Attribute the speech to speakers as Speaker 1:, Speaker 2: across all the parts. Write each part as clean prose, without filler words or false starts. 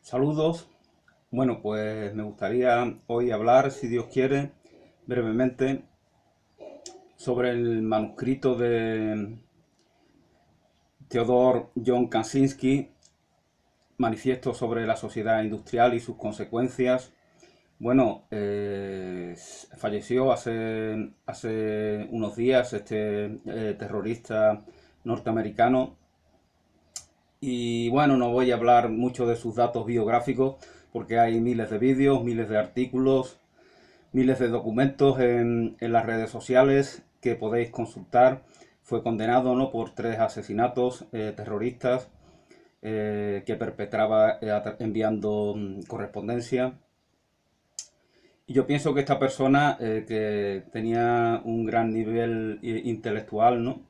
Speaker 1: Saludos. Bueno, pues me gustaría hoy hablar, si Dios quiere, brevemente sobre el manuscrito de Theodor John Kaczynski, Manifiesto sobre la sociedad industrial y sus consecuencias. Bueno, falleció hace unos días este terrorista norteamericano. Y bueno, no voy a hablar mucho de sus datos biográficos porque hay miles de vídeos, miles de artículos, miles de documentos en las redes sociales que podéis consultar. Fue condenado, ¿no?, por 3 asesinatos terroristas que perpetraba enviando correspondencia. Y yo pienso que esta persona, que tenía un gran nivel intelectual, ¿no?,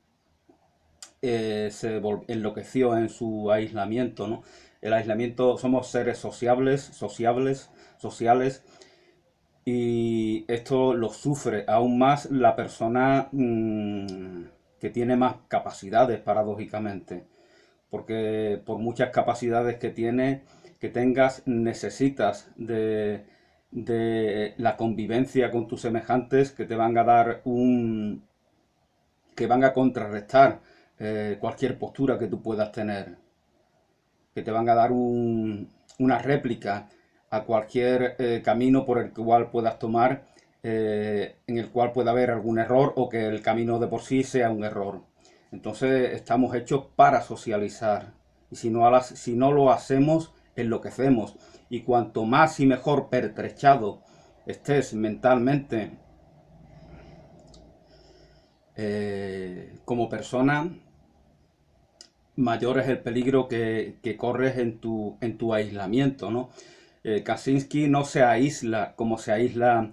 Speaker 1: enloqueció en su aislamiento, ¿no? El aislamiento, somos seres sociales, y esto lo sufre aún más la persona que tiene más capacidades, paradójicamente, porque por muchas capacidades que tengas, necesitas de la convivencia con tus semejantes que te van a dar que van a contrarrestar cualquier postura que tú puedas tener, que te van a dar una réplica a cualquier camino por el cual puedas tomar, en el cual pueda haber algún error o que el camino de por sí sea un error. Entonces estamos hechos para socializar, y si no lo hacemos, enloquecemos. Y cuanto más y mejor pertrechado estés mentalmente como persona, mayor es el peligro que corres en tu aislamiento, ¿no? Kaczynski no se aísla como se aísla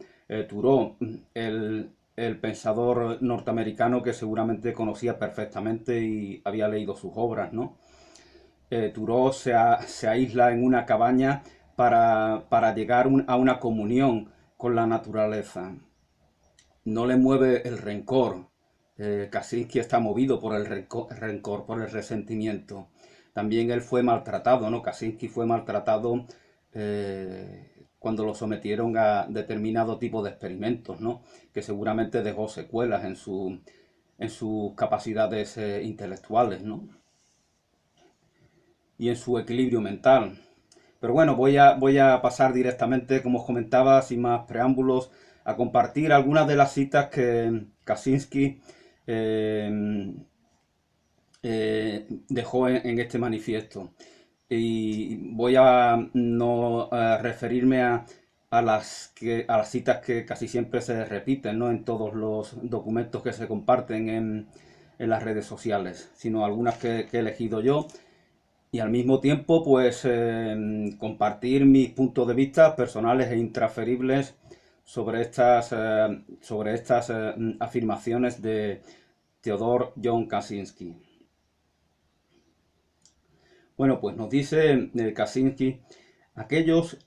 Speaker 1: Thoreau, el pensador norteamericano que seguramente conocía perfectamente y había leído sus obras, ¿no? Thoreau se aísla en una cabaña para llegar a una comunión con la naturaleza. No le mueve el rencor. Kaczynski está movido por el rencor, por el resentimiento. También él fue maltratado, ¿no? Kaczynski fue maltratado cuando lo sometieron a determinado tipo de experimentos, ¿no? Que seguramente dejó secuelas en sus capacidades intelectuales, ¿no? Y en su equilibrio mental. Pero bueno, voy a pasar directamente, como os comentaba, sin más preámbulos, a compartir algunas de las citas que Kaczynski eh, dejó en este manifiesto. Y voy a no referirme a las citas que casi siempre se repiten, ¿no?, en todos los documentos que se comparten en las redes sociales, sino algunas que he elegido yo, y al mismo tiempo pues compartir mis puntos de vista personales e intransferibles sobre estas afirmaciones de Theodor John Kaczynski. Bueno, pues nos dice Kaczynski: aquellos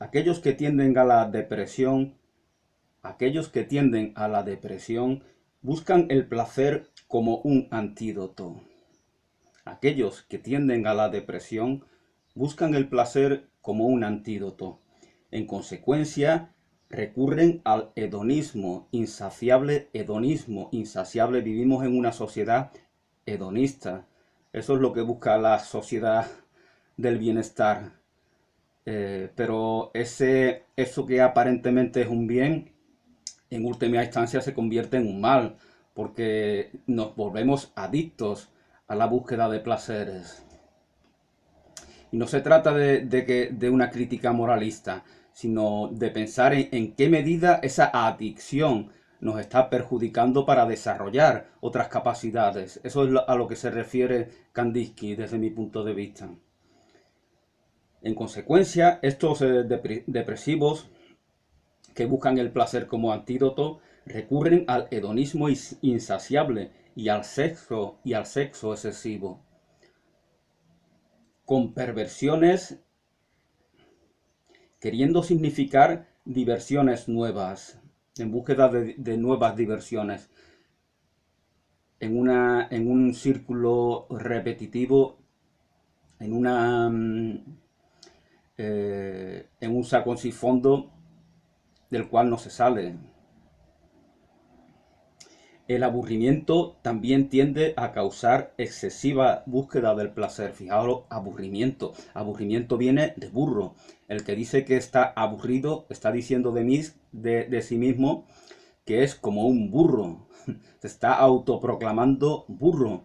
Speaker 1: que tienden a la depresión, aquellos que tienden a la depresión buscan el placer como un antídoto. Aquellos que tienden a la depresión buscan el placer como un antídoto. En consecuencia, recurren al hedonismo insaciable. Vivimos en una sociedad hedonista. Eso es lo que busca la sociedad del bienestar. Pero eso que aparentemente es un bien, en última instancia se convierte en un mal, porque nos volvemos adictos a la búsqueda de placeres. Y no se trata de una crítica moralista, sino de pensar en qué medida esa adicción nos está perjudicando para desarrollar otras capacidades. Eso es a lo que se refiere Kandinsky desde mi punto de vista. En consecuencia, estos depresivos que buscan el placer como antídoto recurren al hedonismo insaciable y al sexo excesivo, con perversiones, queriendo significar diversiones nuevas, en búsqueda de nuevas diversiones, en un círculo repetitivo, en una en un saco sin fondo del cual no se sale. El aburrimiento también tiende a causar excesiva búsqueda del placer. Fijaos, aburrimiento. Aburrimiento viene de burro. El que dice que está aburrido está diciendo de sí mismo que es como un burro. Se está autoproclamando burro.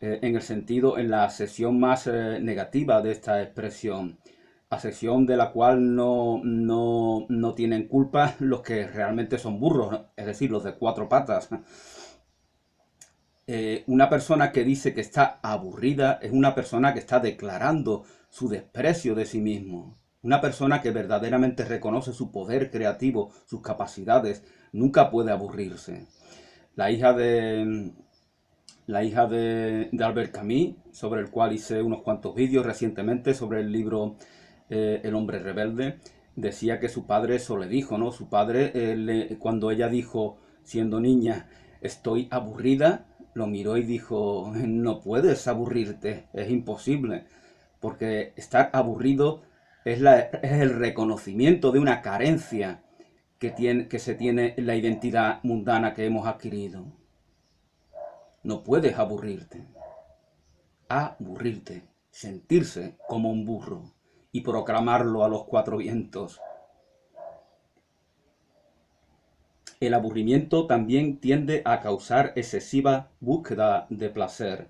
Speaker 1: En la acepción más negativa de esta expresión. Acepción de la cual no tienen culpa los que realmente son burros, ¿no? Es decir, los de cuatro patas. Una persona que dice que está aburrida es una persona que está declarando su desprecio de sí mismo. Una persona que verdaderamente reconoce su poder creativo, sus capacidades, nunca puede aburrirse. La hija de Albert Camus, sobre el cual hice unos cuantos vídeos recientemente sobre el libro El hombre rebelde, decía que su padre eso le dijo, ¿no? Su padre, cuando ella dijo, siendo niña, estoy aburrida, lo miró y dijo, no puedes aburrirte, es imposible, porque estar aburrido es el reconocimiento de una carencia que se tiene en la identidad mundana que hemos adquirido. No puedes aburrirte. Aburrirte, sentirse como un burro y proclamarlo a los cuatro vientos. El aburrimiento también tiende a causar excesiva búsqueda de placer.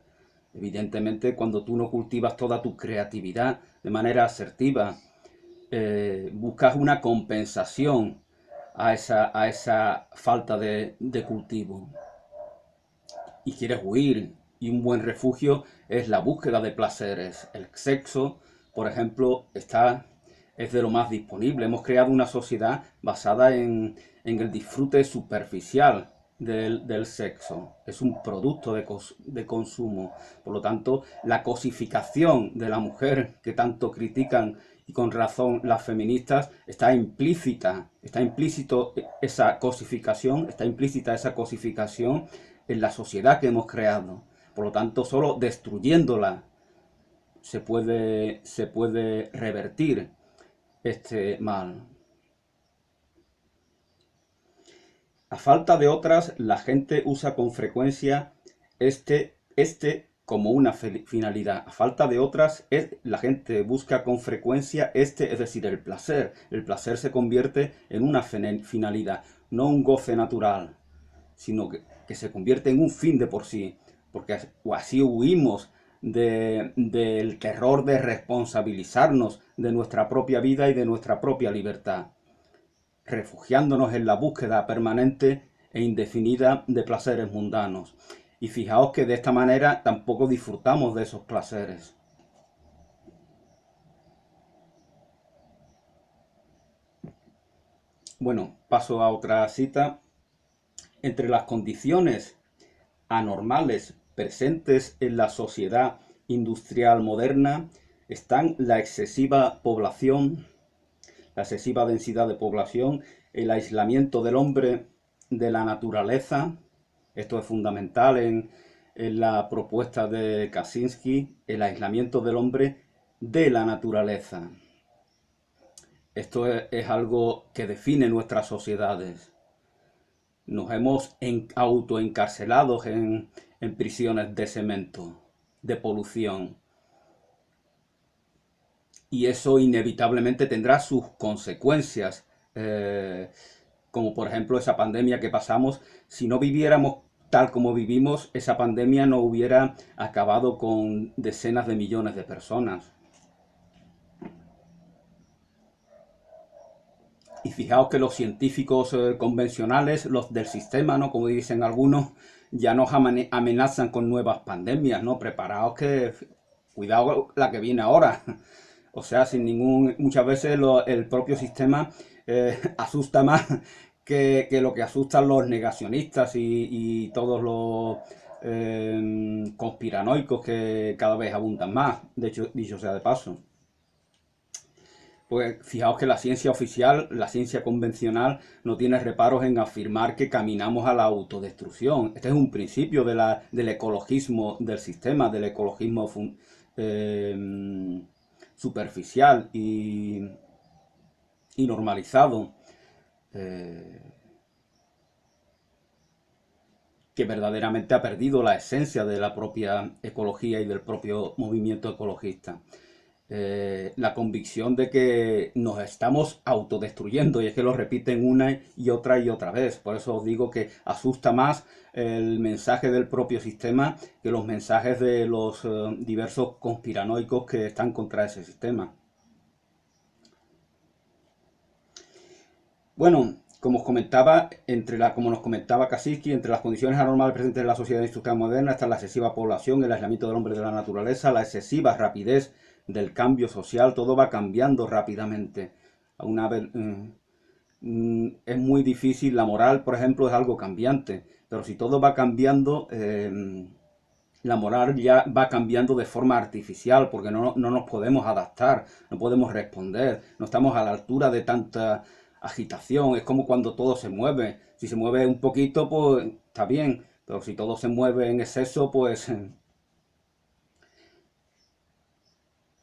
Speaker 1: Evidentemente, cuando tú no cultivas toda tu creatividad de manera asertiva, buscas una compensación a esa falta de cultivo. Y quieres huir, y un buen refugio es la búsqueda de placeres. El sexo, por ejemplo, es de lo más disponible. Hemos creado una sociedad basada en el disfrute superficial del sexo. Es un producto de consumo. Por lo tanto, la cosificación de la mujer que tanto critican y con razón las feministas, está implícita esa cosificación en la sociedad que hemos creado. Por lo tanto, solo destruyéndola se puede revertir este mal. A falta de otras, la gente usa con frecuencia este como una finalidad. A falta de otras, la gente busca con frecuencia es decir, el placer. El placer se convierte en una finalidad, no un goce natural, sino que se convierte en un fin de por sí, porque así huimos del terror de responsabilizarnos de nuestra propia vida y de nuestra propia libertad, refugiándonos en la búsqueda permanente e indefinida de placeres mundanos. Y fijaos que de esta manera tampoco disfrutamos de esos placeres. Bueno, paso a otra cita. Entre las condiciones anormales presentes en la sociedad industrial moderna están la excesiva población, la excesiva densidad de población, el aislamiento del hombre de la naturaleza. Esto es fundamental en la propuesta de Kaczynski, el aislamiento del hombre de la naturaleza. Esto es algo que define nuestras sociedades. Nos hemos autoencarcelado en prisiones de cemento, de polución. Y eso inevitablemente tendrá sus consecuencias, como por ejemplo esa pandemia que pasamos. Si no viviéramos tal como vivimos, esa pandemia no hubiera acabado con decenas de millones de personas. Y fijaos que los científicos convencionales, los del sistema, ¿no?, como dicen algunos, ya nos amenazan con nuevas pandemias, ¿no? Preparaos que, cuidado la que viene ahora. O sea, muchas veces el propio sistema asusta más que lo que asustan los negacionistas y todos los conspiranoicos que cada vez abundan más, de hecho, dicho sea de paso. Pues fijaos que la ciencia oficial, la ciencia convencional, no tiene reparos en afirmar que caminamos a la autodestrucción. Este es un principio del ecologismo del sistema, del ecologismo superficial. Y y normalizado, que verdaderamente ha perdido la esencia de la propia ecología y del propio movimiento ecologista. La convicción de que nos estamos autodestruyendo, y es que lo repiten una y otra vez. Por eso os digo que asusta más el mensaje del propio sistema que los mensajes de los diversos conspiranoicos que están contra ese sistema. Bueno, como os comentaba, como nos comentaba Kaczynski, entre las condiciones anormales presentes en la sociedad industrial moderna están la excesiva población, el aislamiento del hombre de la naturaleza, la excesiva rapidez del cambio social. Todo va cambiando rápidamente. Una vez, es muy difícil, la moral, por ejemplo, es algo cambiante, pero si todo va cambiando, la moral ya va cambiando de forma artificial, porque no nos podemos adaptar, no podemos responder, no estamos a la altura de tanta agitación. Es como cuando todo se mueve. Si se mueve un poquito, pues está bien, pero si todo se mueve en exceso, pues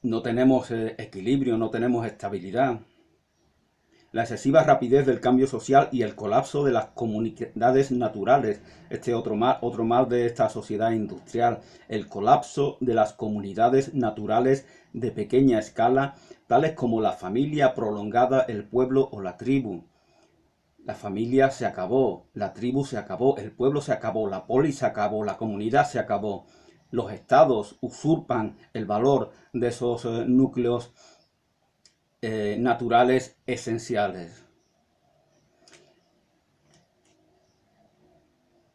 Speaker 1: no tenemos equilibrio, no tenemos estabilidad. La excesiva rapidez del cambio social y el colapso de las comunidades naturales. Este otro mal de esta sociedad industrial. El colapso de las comunidades naturales de pequeña escala, tales como la familia prolongada, el pueblo o la tribu. La familia se acabó, la tribu se acabó, el pueblo se acabó, la polis se acabó, la comunidad se acabó. Los estados usurpan el valor de esos núcleos naturales esenciales.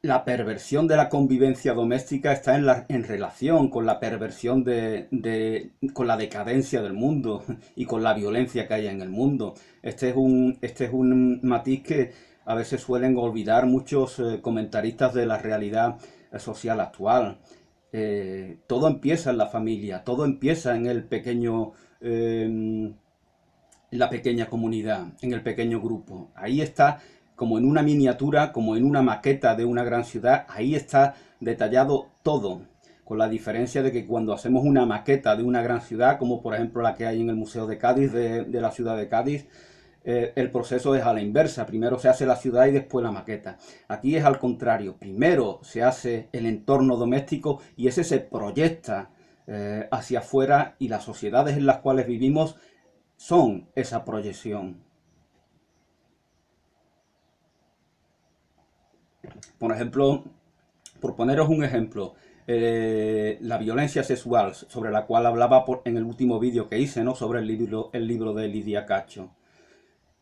Speaker 1: La perversión de la convivencia doméstica está en relación con la perversión con la decadencia del mundo y con la violencia que hay en el mundo. Este es un matiz que a veces suelen olvidar muchos comentaristas de la realidad social actual. Todo empieza en la familia, todo empieza en el pequeño, la pequeña comunidad, en el pequeño grupo. Ahí está, como en una miniatura, como en una maqueta de una gran ciudad, ahí está detallado todo, con la diferencia de que cuando hacemos una maqueta de una gran ciudad, como por ejemplo la que hay en el Museo de Cádiz, de la ciudad de Cádiz, el proceso es a la inversa. Primero se hace la ciudad y después la maqueta. Aquí es al contrario. Primero se hace el entorno doméstico y ese se proyecta hacia afuera, y las sociedades en las cuales vivimos son esa proyección. Por ejemplo, por poneros un ejemplo, la violencia sexual, sobre la cual hablaba en el último vídeo que hice, ¿no? Sobre el libro de Lidia Cacho.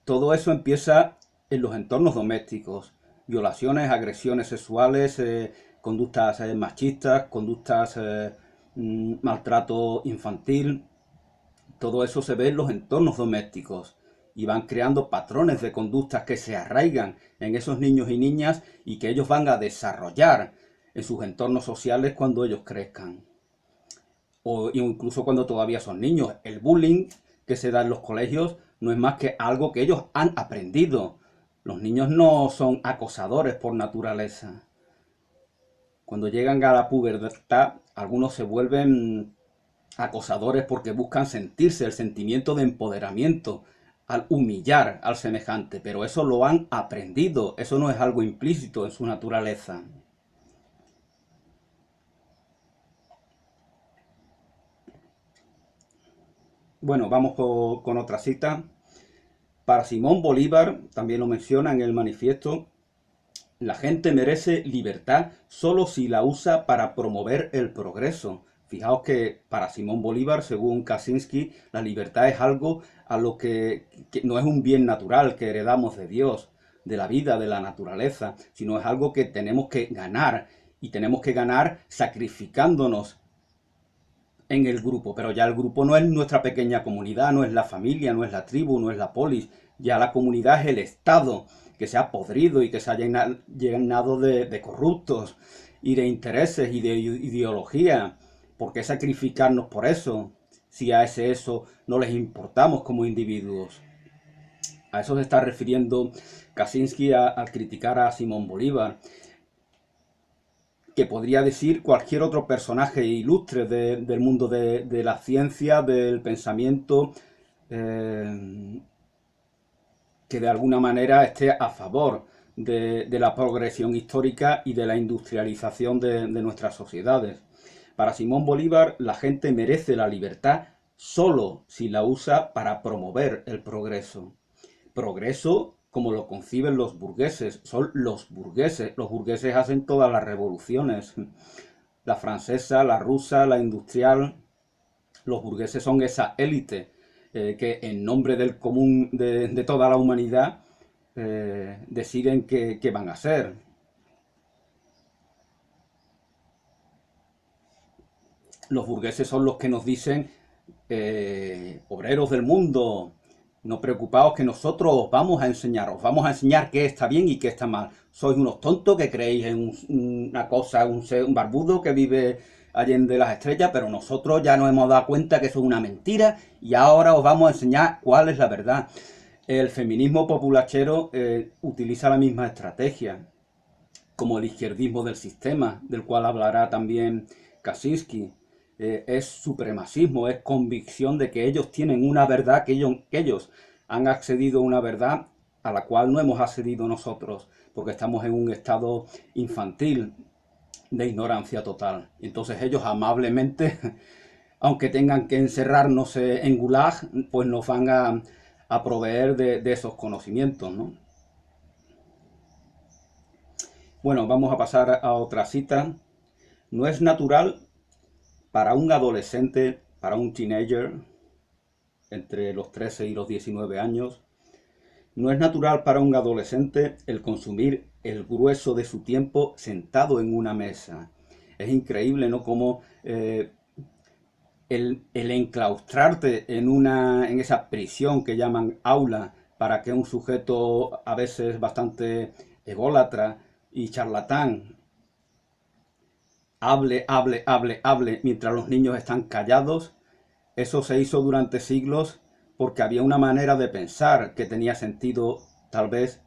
Speaker 1: Todo eso empieza en los entornos domésticos. Violaciones, agresiones sexuales, conductas machistas, conductas maltrato infantil. Todo eso se ve en los entornos domésticos y van creando patrones de conductas que se arraigan en esos niños y niñas y que ellos van a desarrollar en sus entornos sociales cuando ellos crezcan. O incluso cuando todavía son niños. El bullying que se da en los colegios no es más que algo que ellos han aprendido. Los niños no son acosadores por naturaleza. Cuando llegan a la pubertad, algunos se vuelven acosadores porque buscan sentirse el sentimiento de empoderamiento al humillar al semejante, pero eso lo han aprendido, eso no es algo implícito en su naturaleza. Bueno, vamos con otra cita. Para Simón Bolívar, también lo menciona en el manifiesto, la gente merece libertad solo si la usa para promover el progreso. Fijaos que para Simón Bolívar, según Kaczynski, la libertad es algo a lo que no es un bien natural que heredamos de Dios, de la vida, de la naturaleza, sino es algo que tenemos que ganar, y tenemos que ganar sacrificándonos en el grupo. Pero ya el grupo no es nuestra pequeña comunidad, no es la familia, no es la tribu, no es la polis. Ya la comunidad es el Estado, que se ha podrido y que se ha llenado de corruptos y de intereses y de ideología. ¿Por qué sacrificarnos por eso? Si a eso no les importamos como individuos. A eso se está refiriendo Kaczynski al criticar a Simón Bolívar, que podría decir cualquier otro personaje ilustre del mundo de la ciencia, del pensamiento, que de alguna manera esté a favor de la progresión histórica y de la industrialización de nuestras sociedades. Para Simón Bolívar, la gente merece la libertad solo si la usa para promover el progreso. Progreso como lo conciben los burgueses, son los burgueses. Los burgueses hacen todas las revoluciones, la francesa, la rusa, la industrial. Los burgueses son esa élite que en nombre del común de toda la humanidad deciden qué van a hacer. Los burgueses son los que nos dicen, obreros del mundo, no preocupaos que nosotros os vamos a enseñar qué está bien y qué está mal. Sois unos tontos que creéis en una cosa, un barbudo que vive allende las estrellas, pero nosotros ya nos hemos dado cuenta que eso es una mentira y ahora os vamos a enseñar cuál es la verdad. El feminismo populachero utiliza la misma estrategia, como el izquierdismo del sistema, del cual hablará también Kaczynski. Es supremacismo, es convicción de que ellos tienen una verdad, que ellos han accedido a una verdad a la cual no hemos accedido nosotros, porque estamos en un estado infantil de ignorancia total. Entonces ellos amablemente, aunque tengan que encerrarnos en gulag, pues nos van a proveer de esos conocimientos, ¿no? Bueno, vamos a pasar a otra cita. No es natural para un adolescente, para un teenager, entre los 13 y los 19 años, no es natural para un adolescente el consumir el grueso de su tiempo sentado en una mesa. Es increíble, ¿no? Cómo el enclaustrarte en esa prisión que llaman aula, para que un sujeto a veces bastante ególatra y charlatán hable, mientras los niños están callados. Eso se hizo durante siglos porque había una manera de pensar que tenía sentido tal vez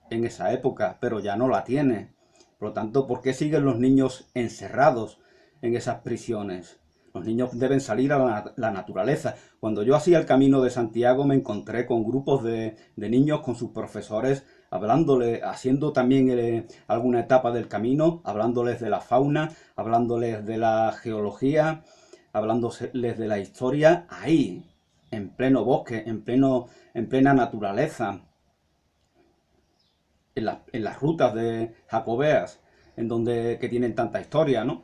Speaker 1: en esa época, pero ya no la tiene. Por lo tanto, ¿por qué siguen los niños encerrados en esas prisiones? Los niños deben salir a la naturaleza. Cuando yo hacía el Camino de Santiago me encontré con grupos de niños con sus profesores hablándoles, haciendo también alguna etapa del camino, hablándoles de la fauna, hablándoles de la geología, hablándoles de la historia, ahí, en pleno bosque, en plena naturaleza, en las rutas de jacobeas, que tienen tanta historia, ¿no?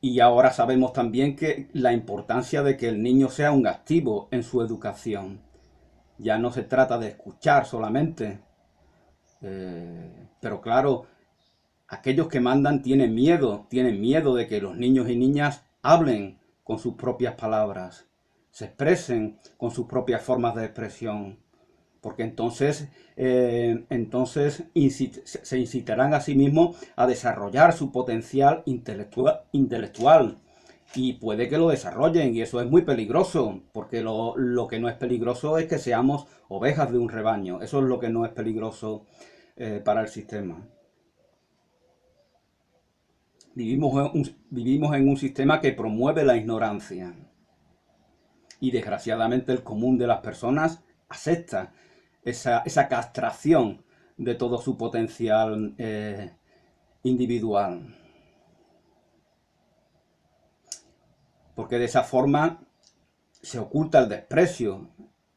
Speaker 1: Y ahora sabemos también que la importancia de que el niño sea un activo en su educación. Ya no se trata de escuchar solamente. Pero claro, aquellos que mandan tienen miedo de que los niños y niñas hablen con sus propias palabras, se expresen con sus propias formas de expresión, porque entonces se incitarán a sí mismos a desarrollar su potencial intelectual y puede que lo desarrollen, y eso es muy peligroso, porque lo que no es peligroso es que seamos ovejas de un rebaño. Eso es lo que no es peligroso para el sistema. Vivimos en un sistema que promueve la ignorancia y desgraciadamente el común de las personas acepta esa castración de todo su potencial individual. Porque de esa forma se oculta el desprecio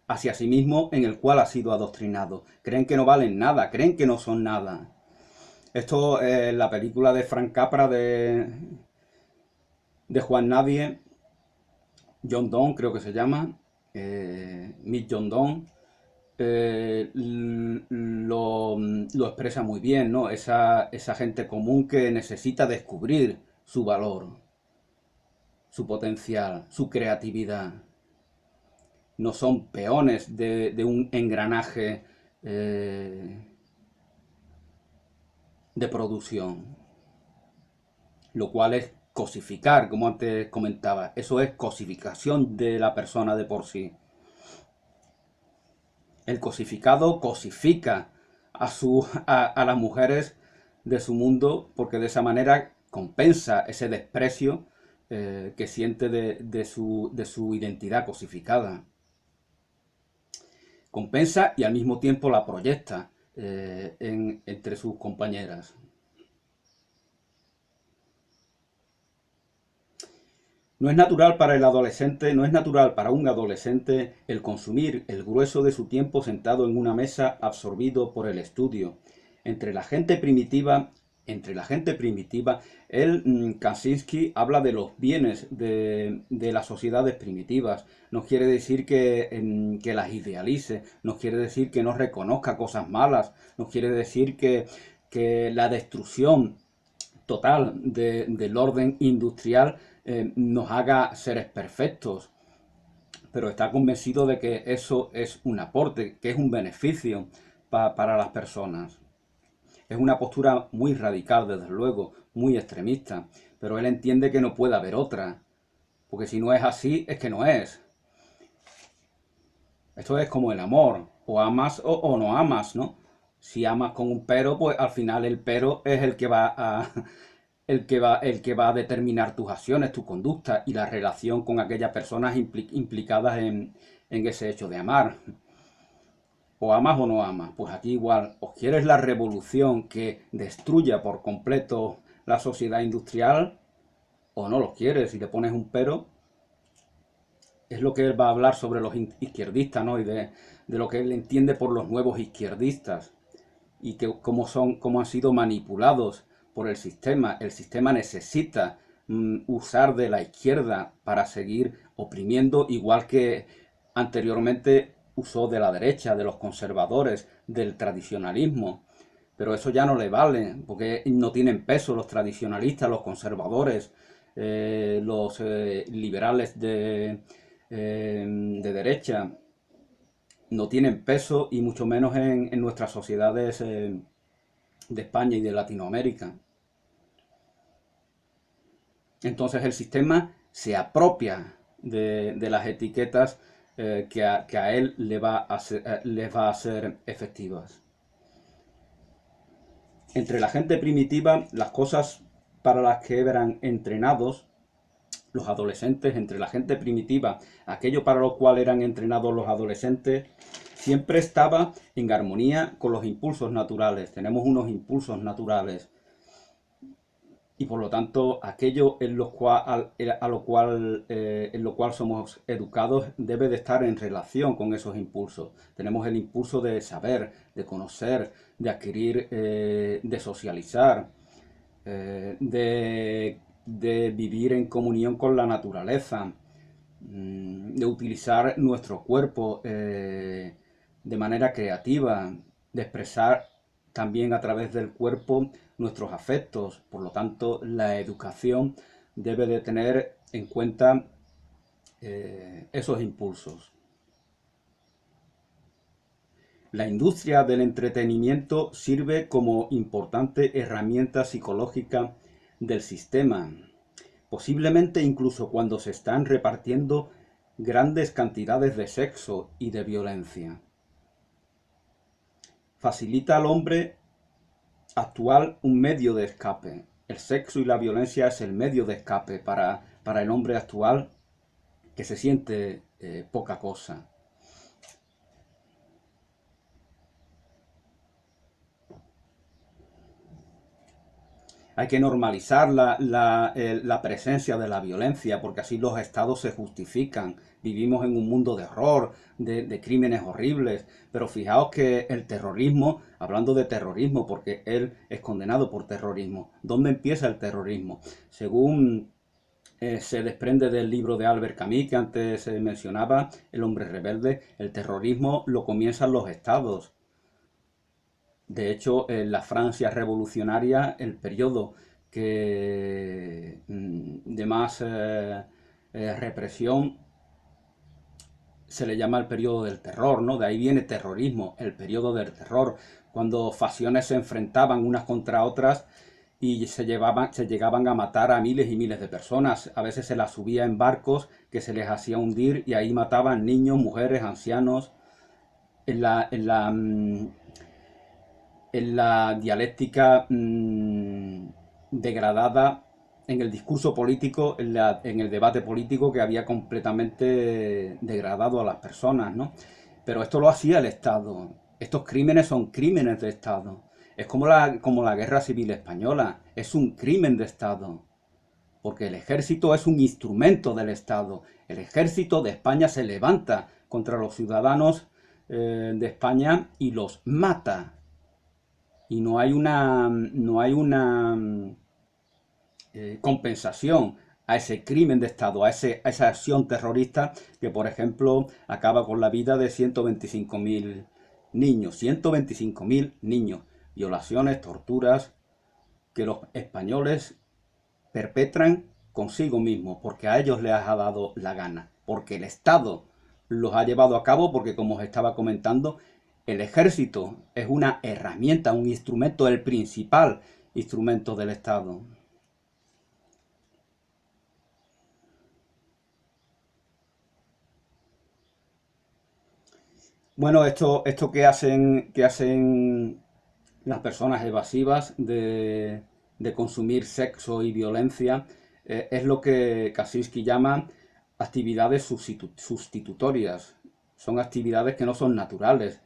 Speaker 1: hacia sí mismo en el cual ha sido adoctrinado. Creen que no valen nada, creen que no son nada. Esto, la película de Frank Capra de Juan Nadie, John Donne creo que se llama, Mick John Donne, lo expresa muy bien, ¿no? Esa gente común que necesita descubrir su valor, su potencial, su creatividad. No son peones de un engranaje de producción, lo cual es cosificar, como antes comentaba. Eso es cosificación de la persona de por sí. El cosificado cosifica a las mujeres de su mundo, porque de esa manera compensa ese desprecio que siente de su identidad cosificada. compensa y al mismo tiempo la proyecta entre sus compañeras. No es natural para el adolescente, no es natural para un adolescente el consumir el grueso de su tiempo sentado en una mesa absorbido por el estudio. Entre la gente primitiva, Kaczynski habla de los bienes de las sociedades primitivas. No quiere decir que las idealice, no quiere decir que no reconozca cosas malas, no quiere decir que la destrucción total del orden industrial nos haga seres perfectos, pero está convencido de que eso es un aporte, que es un beneficio para las personas. Es una postura muy radical, desde luego, muy extremista, pero él entiende que no puede haber otra, porque si no es así, es que no es. Esto es como el amor, o amas o no amas, ¿no? Si amas con un pero, pues al final el pero es el que va a, el que va a determinar tus acciones, tu conducta y la relación con aquellas personas implicadas en ese hecho de amar. O amas o no amas. Pues aquí igual, o quieres la revolución que destruya por completo la sociedad industrial, o no lo quieres y le pones un pero. Es lo que él va a hablar sobre los izquierdistas, ¿no? Y de lo que él entiende por los nuevos izquierdistas y que cómo han sido manipulados por el sistema. El sistema necesita usar de la izquierda para seguir oprimiendo, igual que anteriormente usó de la derecha, de los conservadores, del tradicionalismo. Pero eso ya no le vale, porque no tienen peso los tradicionalistas, los conservadores, los liberales de derecha. No tienen peso y mucho menos en nuestras sociedades de España y de Latinoamérica. Entonces el sistema se apropia de las etiquetas que a él les va a ser efectivas. Entre la gente primitiva, las cosas para las que eran entrenados los adolescentes, entre la gente primitiva, aquello para lo cual eran entrenados los adolescentes, siempre estaba en armonía con los impulsos naturales. Tenemos unos impulsos naturales y por lo tanto aquello en lo cual somos educados debe de estar en relación con esos impulsos. Tenemos el impulso de saber, de conocer, de adquirir, de socializar, de vivir en comunión con la naturaleza, de utilizar nuestro cuerpo de manera creativa, de expresar también a través del cuerpo nuestros afectos. Por lo tanto, la educación debe de tener en cuenta esos impulsos. La industria del entretenimiento sirve como importante herramienta psicológica del sistema, posiblemente incluso cuando se están repartiendo grandes cantidades de sexo y de violencia. Facilita al hombre actual un medio de escape. El sexo y la violencia es el medio de escape para el hombre actual que se siente poca cosa. Hay que normalizar la presencia de la violencia, porque así los estados se justifican. Vivimos en un mundo de horror, de crímenes horribles, pero fijaos que el terrorismo, hablando de terrorismo, porque él es condenado por terrorismo, ¿dónde empieza el terrorismo? Según se desprende del libro de Albert Camus, que antes se mencionaba, El hombre rebelde, el terrorismo lo comienzan los estados. De hecho, en la Francia revolucionaria, el periodo de más represión se le llama el periodo del terror, ¿no? De ahí viene terrorismo, el periodo del terror, cuando facciones se enfrentaban unas contra otras y se llegaban a matar a miles y miles de personas. A veces se las subía en barcos que se les hacía hundir y ahí mataban niños, mujeres, ancianos. En la dialéctica degradada, en el discurso político, en el debate político que había completamente degradado a las personas, ¿no? Pero esto lo hacía el Estado. Estos crímenes son crímenes de Estado. Es como la Guerra Civil Española. Es un crimen de Estado. Porque el ejército es un instrumento del Estado. El ejército de España se levanta contra los ciudadanos de España y los mata. Y no hay una compensación a ese crimen de Estado, a esa acción terrorista que, por ejemplo, acaba con la vida de 125.000 niños. 125.000 niños. Violaciones, torturas que los españoles perpetran consigo mismos, porque a ellos les ha dado la gana, porque el Estado los ha llevado a cabo, porque como os estaba comentando, el ejército es una herramienta, un instrumento, el principal instrumento del Estado. Bueno, esto que hacen las personas evasivas de consumir sexo y violencia es lo que Kaczynski llama actividades sustitutorias. Son actividades que no son naturales.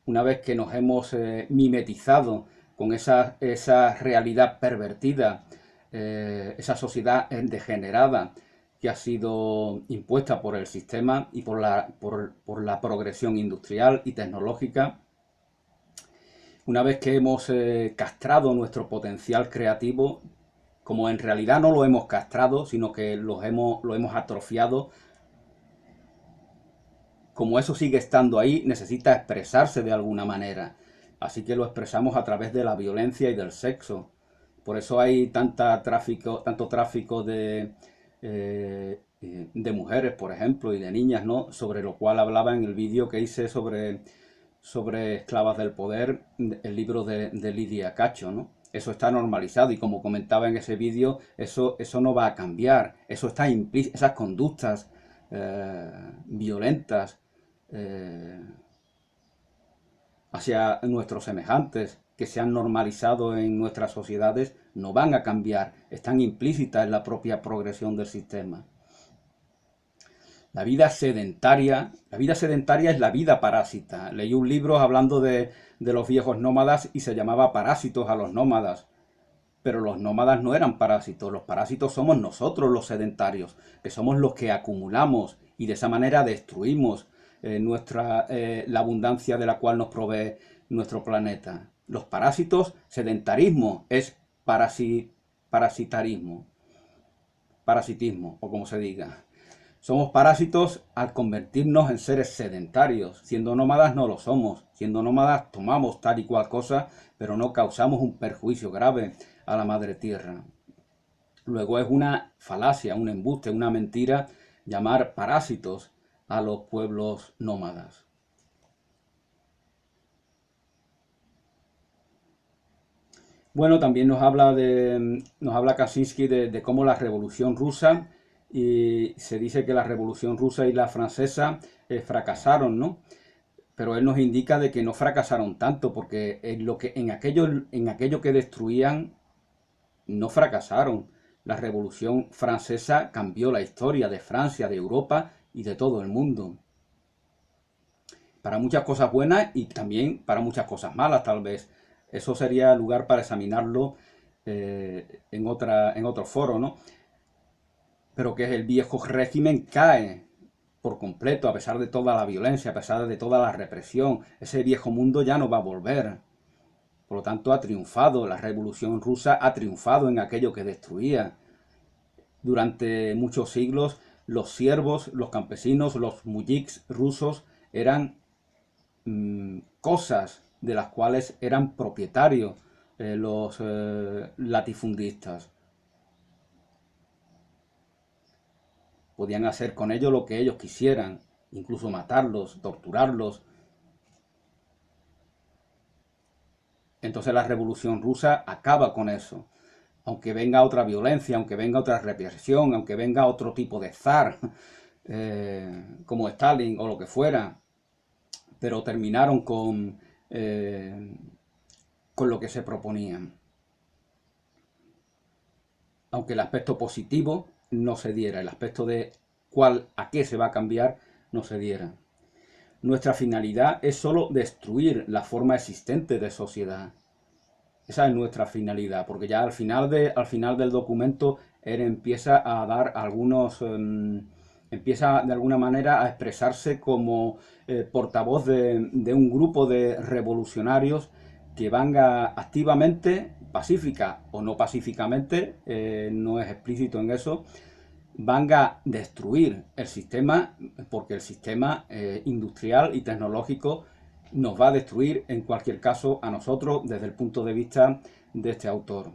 Speaker 1: Una vez que nos hemos mimetizado con esa realidad pervertida, esa sociedad degenerada que ha sido impuesta por el sistema y por la progresión industrial y tecnológica, una vez que hemos castrado nuestro potencial creativo, como en realidad no lo hemos castrado, sino que lo hemos atrofiado, como eso sigue estando ahí, necesita expresarse de alguna manera. Así que lo expresamos a través de la violencia y del sexo. Por eso hay tanto tráfico de mujeres, por ejemplo, y de niñas, ¿no? Sobre lo cual hablaba en el vídeo que hice sobre esclavas del poder, el libro de Lidia Cacho, ¿no? Eso está normalizado y como comentaba en ese vídeo, eso no va a cambiar. Eso está implícito, esas conductas violentas eh, hacia nuestros semejantes que se han normalizado en nuestras sociedades no van a cambiar, están implícitas en la propia progresión del sistema. La vida sedentaria es la vida parásita. Leí un libro hablando de los viejos nómadas y se llamaba Parásitos a los nómadas. Pero los nómadas no eran parásitos, los parásitos somos nosotros los sedentarios, que somos los que acumulamos y de esa manera destruimos la abundancia de la cual nos provee nuestro planeta. Los parásitos, sedentarismo, es parasitismo, o como se diga. Somos parásitos al convertirnos en seres sedentarios. Siendo nómadas no lo somos. Siendo nómadas tomamos tal y cual cosa, pero no causamos un perjuicio grave a la madre tierra. Luego es una falacia, un embuste, una mentira llamar parásitos a los pueblos nómadas. Bueno, también nos habla Kaczynski de cómo la Revolución Rusa, y se dice que la Revolución Rusa y la francesa fracasaron, ¿no? Pero él nos indica de que no fracasaron tanto, porque en aquello que destruían no fracasaron. La Revolución Francesa cambió la historia de Francia, de Europa y de todo el mundo. Para muchas cosas buenas y también para muchas cosas malas, tal vez. Eso sería lugar para examinarlo en otro foro, ¿no? Pero que el viejo régimen cae por completo, a pesar de toda la violencia, a pesar de toda la represión. Ese viejo mundo ya no va a volver. Por lo tanto, ha triunfado. La Revolución Rusa ha triunfado en aquello que destruía. Durante muchos siglos, los siervos, los campesinos, los mujiks rusos eran cosas de las cuales eran propietarios los latifundistas. Podían hacer con ellos lo que ellos quisieran, incluso matarlos, torturarlos. Entonces la Revolución Rusa acaba con eso. Aunque venga otra violencia, aunque venga otra represión, aunque venga otro tipo de zar, como Stalin o lo que fuera, pero terminaron con lo que se proponían. Aunque el aspecto positivo no se diera, el aspecto de a qué se va a cambiar no se diera. Nuestra finalidad es solo destruir la forma existente de sociedad. Esa es nuestra finalidad, porque ya al final del documento él empieza a dar algunos, empieza de alguna manera a expresarse como portavoz de un grupo de revolucionarios que van activamente, pacífica o no pacíficamente, no es explícito en eso, van a destruir el sistema, porque el sistema industrial y tecnológico nos va a destruir en cualquier caso a nosotros desde el punto de vista de este autor.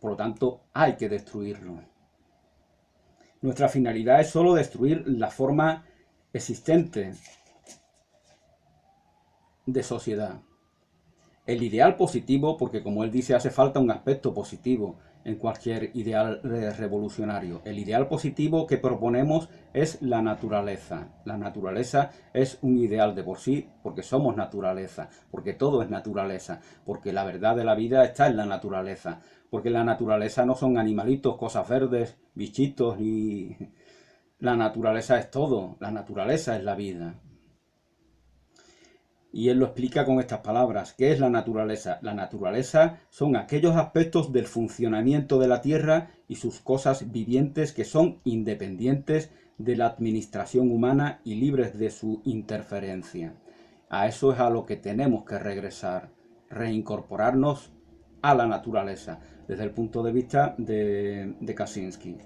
Speaker 1: Por lo tanto, hay que destruirlo. Nuestra finalidad es solo destruir la forma existente de sociedad. El ideal positivo, porque como él dice, hace falta un aspecto positivo en cualquier ideal revolucionario. El ideal positivo que proponemos es la naturaleza. La naturaleza es un ideal de por sí, porque somos naturaleza, porque todo es naturaleza, porque la verdad de la vida está en la naturaleza, porque la naturaleza no son animalitos, cosas verdes, bichitos, ni... La naturaleza es todo, la naturaleza es la vida. Y él lo explica con estas palabras. ¿Qué es la naturaleza? La naturaleza son aquellos aspectos del funcionamiento de la Tierra y sus cosas vivientes que son independientes de la administración humana y libres de su interferencia. A eso es a lo que tenemos que regresar, reincorporarnos a la naturaleza, desde el punto de vista de Kaczynski.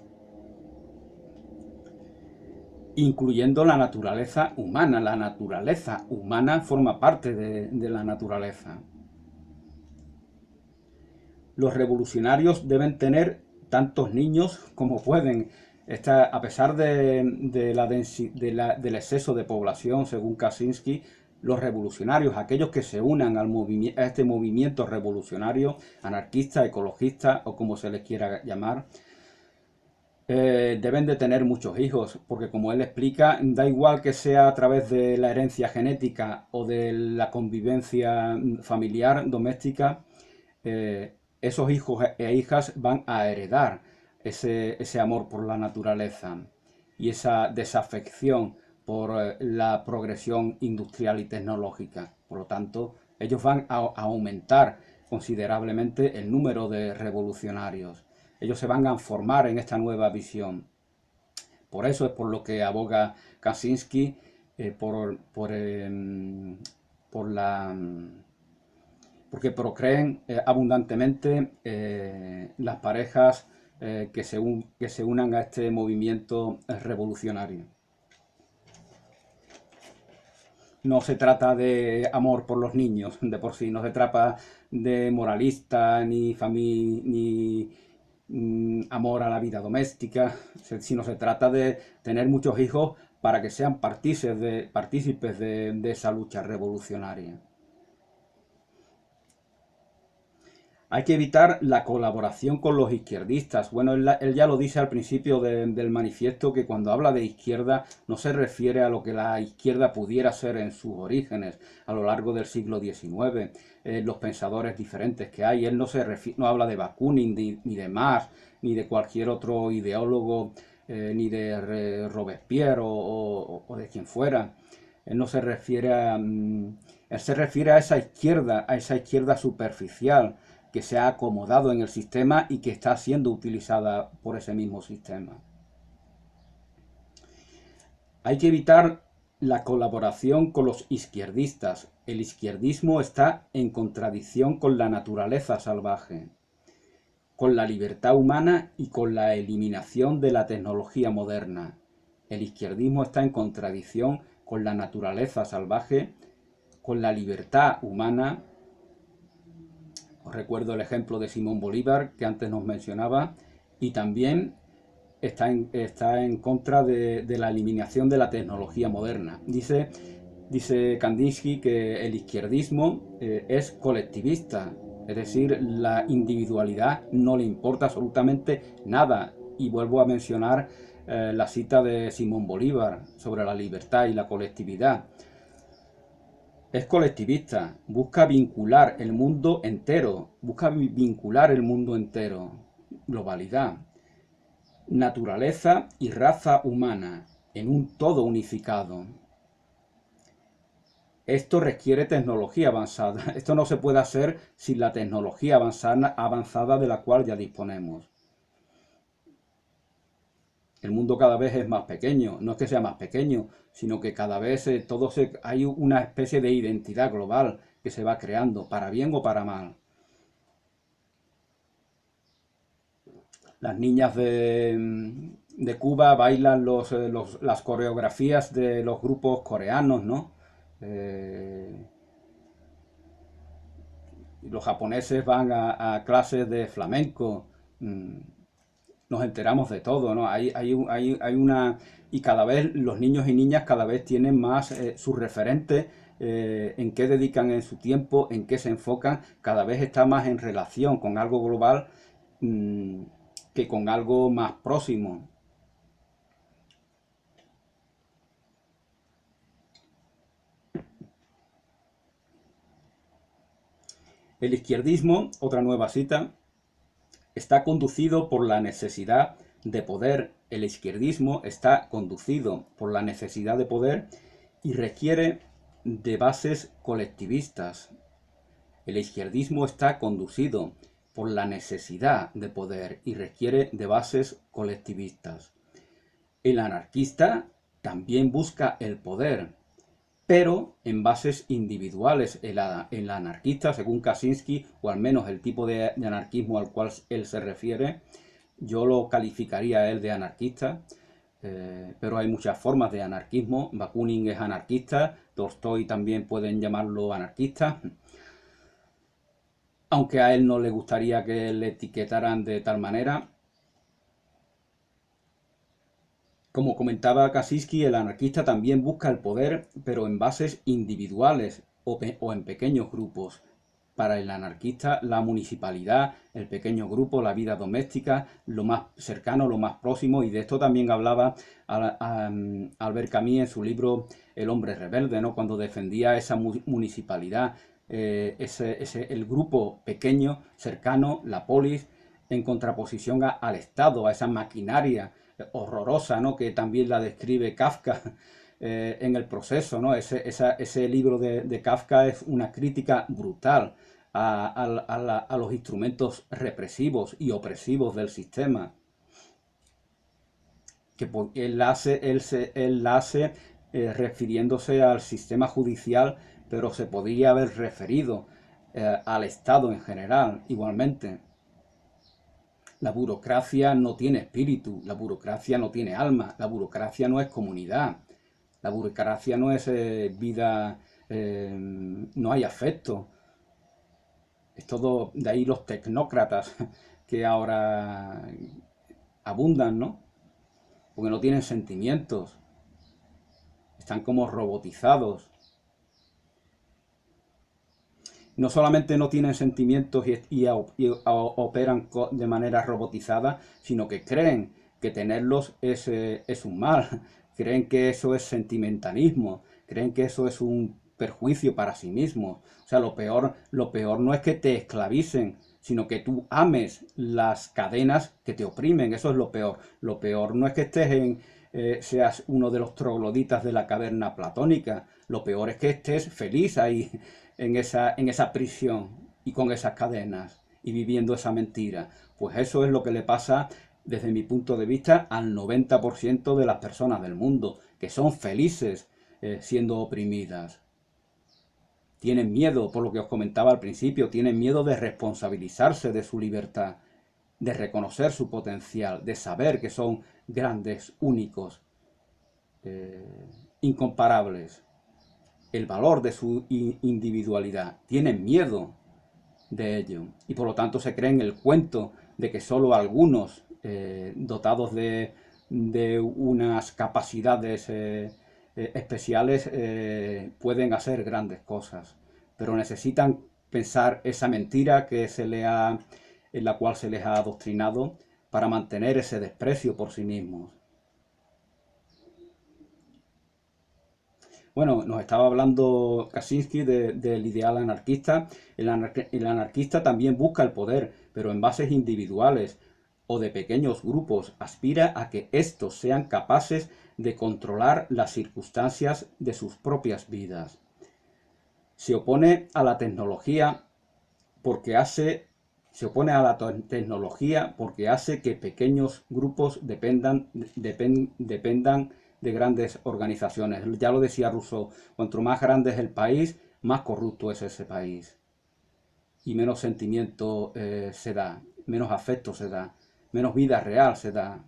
Speaker 1: Incluyendo la naturaleza humana. La naturaleza humana forma parte de la naturaleza. Los revolucionarios deben tener tantos niños como pueden. A pesar del exceso de población, según Kaczynski, los revolucionarios, aquellos que se unan a este movimiento revolucionario, anarquista, ecologista o como se les quiera llamar, deben de tener muchos hijos, porque como él explica, da igual que sea a través de la herencia genética o de la convivencia familiar, doméstica, esos hijos e hijas van a heredar ese amor por la naturaleza y esa desafección por la progresión industrial y tecnológica. Por lo tanto, ellos van a aumentar considerablemente el número de revolucionarios. Ellos se van a formar en esta nueva visión. Por eso es por lo que aboga Kaczynski, porque procreen abundantemente las parejas que se unan a este movimiento revolucionario. No se trata de amor por los niños de por sí, no se trata de moralista ni amor a la vida doméstica, sino se trata de tener muchos hijos para que sean partícipes de esa lucha revolucionaria. Hay que evitar la colaboración con los izquierdistas. Bueno, él ya lo dice al principio del manifiesto, que cuando habla de izquierda no se refiere a lo que la izquierda pudiera ser en sus orígenes a lo largo del siglo XIX, los pensadores diferentes que hay. Él no habla de Bakunin, ni de Marx, ni de cualquier otro ideólogo, ni de Robespierre o de quien fuera. Él no se refiere él se refiere a esa izquierda superficial, que se ha acomodado en el sistema y que está siendo utilizada por ese mismo sistema. Hay que evitar la colaboración con los izquierdistas. El izquierdismo está en contradicción con la naturaleza salvaje, con la libertad humana y con la eliminación de la tecnología moderna. El izquierdismo está en contradicción con la naturaleza salvaje, con la libertad humana. Os recuerdo el ejemplo de Simón Bolívar, que antes nos mencionaba, y también está en contra de la eliminación de la tecnología moderna. Dice Kandinsky que el izquierdismo es colectivista, es decir, la individualidad no le importa absolutamente nada. Y vuelvo a mencionar la cita de Simón Bolívar sobre la libertad y la colectividad. Es colectivista, busca vincular el mundo entero, globalidad, naturaleza y raza humana en un todo unificado. Esto requiere tecnología avanzada. Esto no se puede hacer sin la tecnología avanzada de la cual ya disponemos. El mundo cada vez es más pequeño. No es que sea más pequeño, sino que cada vez hay una especie de identidad global que se va creando, para bien o para mal. Las niñas de Cuba bailan las coreografías de los grupos coreanos, ¿no? Los japoneses van a clases de flamenco. Nos enteramos de todo, ¿no? Hay una... Y cada vez los niños y niñas cada vez tienen más sus referentes, en qué dedican en su tiempo, en qué se enfocan, cada vez está más en relación con algo global, que con algo más próximo. El izquierdismo, otra nueva cita, está conducido por la necesidad de poder. El izquierdismo está conducido por la necesidad de poder y requiere de bases colectivistas. El izquierdismo está conducido por la necesidad de poder y requiere de bases colectivistas. El anarquista también busca el poder, pero en bases individuales. El anarquista, según Kaczynski, o al menos el tipo de anarquismo al cual él se refiere, yo lo calificaría a él de anarquista, pero hay muchas formas de anarquismo. Bakunin es anarquista, Tolstoy también pueden llamarlo anarquista, aunque a él no le gustaría que le etiquetaran de tal manera. Como comentaba Kaczynski, el anarquista también busca el poder, pero en bases individuales o en pequeños grupos. Para el anarquista, la municipalidad, el pequeño grupo, la vida doméstica, lo más cercano, lo más próximo, y de esto también hablaba Albert Camus en su libro El hombre rebelde, ¿no? Cuando defendía esa municipalidad, el grupo pequeño, cercano, la polis, en contraposición al Estado, a esa maquinaria horrorosa, ¿no? Que también la describe Kafka en el proceso, ¿no? Ese libro de Kafka es una crítica brutal a los instrumentos represivos y opresivos del sistema, que él la hace refiriéndose al sistema judicial, pero se podría haber referido al Estado en general igualmente. La burocracia no tiene espíritu, la burocracia no tiene alma, la burocracia no es comunidad, la burocracia no es vida, no hay afecto. Es todo, de ahí los tecnócratas que ahora abundan, ¿no? Porque no tienen sentimientos, están como robotizados. No solamente no tienen sentimientos y operan de manera robotizada, sino que creen que tenerlos es un mal, creen que eso es sentimentalismo, creen que eso es un perjuicio para sí mismos. O sea, lo peor no es que te esclavicen, sino que tú ames las cadenas que te oprimen. Eso es lo peor. Lo peor no es que seas uno de los trogloditas de la caverna platónica. Lo peor es que estés feliz ahí en esa prisión y con esas cadenas y viviendo esa mentira. Pues eso es lo que le pasa, desde mi punto de vista, al 90% de las personas del mundo, que son felices siendo oprimidas. Tienen miedo, por lo que os comentaba al principio, tienen miedo de responsabilizarse de su libertad, de reconocer su potencial, de saber que son grandes, únicos, incomparables. El valor de su individualidad. Tienen miedo de ello y por lo tanto se creen el cuento de que solo algunos dotados de unas capacidades especiales pueden hacer grandes cosas, pero necesitan pensar esa mentira en la cual se les ha adoctrinado para mantener ese desprecio por sí mismos. Bueno, nos estaba hablando Kaczynski del ideal anarquista. El anarquista también busca el poder, pero en bases individuales o de pequeños grupos. Aspira a que éstos sean capaces de controlar las circunstancias de sus propias vidas. se opone a la tecnología porque se opone a la tecnología porque hace que pequeños grupos dependan de grandes organizaciones. Ya lo decía Rousseau, cuanto más grande es el país, más corrupto es ese país. Y menos sentimiento se da, menos afecto se da, menos vida real se da.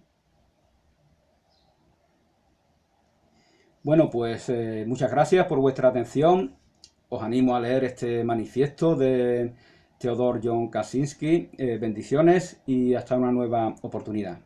Speaker 1: Bueno, pues muchas gracias por vuestra atención. Os animo a leer este manifiesto de Theodor John Kaczynski. Bendiciones y hasta una nueva oportunidad.